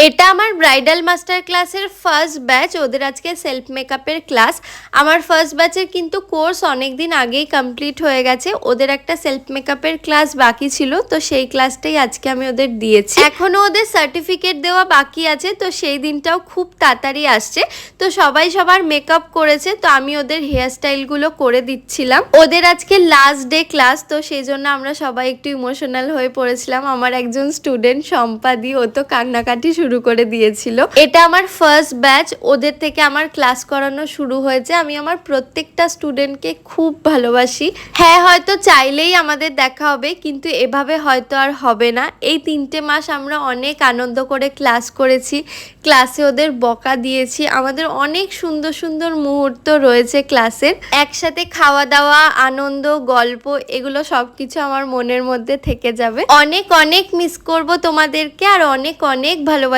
এটা আমার bridal master ক্লাসের ফার্স্ট ব্যাচ। ওদের আজকে সেলফ মেকআপের ক্লাস। আমার ফার্স্ট ব্যাচের কিন্তু কোর্স অনেক দিন আগেই কমপ্লিট হয়ে গেছে। ওদের একটা সেলফ মেকআপের ক্লাস বাকি ছিল, তো সেই ক্লাসটাই আজকে আমি ওদের দিয়েছি। এখনও ওদের সার্টিফিকেট দেওয়া বাকি আছে, তো সেই দিনটাও খুব তাড়াতাড়ি আসছে। তো সবাই সবার মেকআপ করেছে, তো আমি ওদের হেয়ার স্টাইলগুলো করে দিচ্ছিলাম। ওদের আজকে লাস্ট ডে ক্লাস, তো সেই জন্য আমরা সবাই একটু ইমোশনাল হয়ে পড়েছিলাম। আমার একজন স্টুডেন্ট সম্পাদি, ও তো কান্নাকাটি শুরু করে দিয়েছিল। এটা আমার ফার্স্ট ব্যাচ, ওদের থেকে আমার ক্লাস করানো শুরু হয়েছে। আমি আমার প্রত্যেকটা স্টুডেন্টকে খুব ভালোবাসি। হ্যাঁ, হয়তো চাইলেই আমাদের দেখা হবে, কিন্তু এভাবে হয়তো আর হবে না। এই 3টে মাস আমরা অনেক আনন্দ করে ক্লাস করেছি, ক্লাসে ওদের বকা দিয়েছি। আমাদের অনেক সুন্দর সুন্দর মুহূর্ত রয়েছে ক্লাসের। একসাথে খাওয়া দাওয়া, আনন্দ, গল্প, এগুলো সবকিছু আমার মনের মধ্যে থেকে যাবে। অনেক অনেক মিস করব তোমাদেরকে, আর অনেক অনেক ভালোবাসা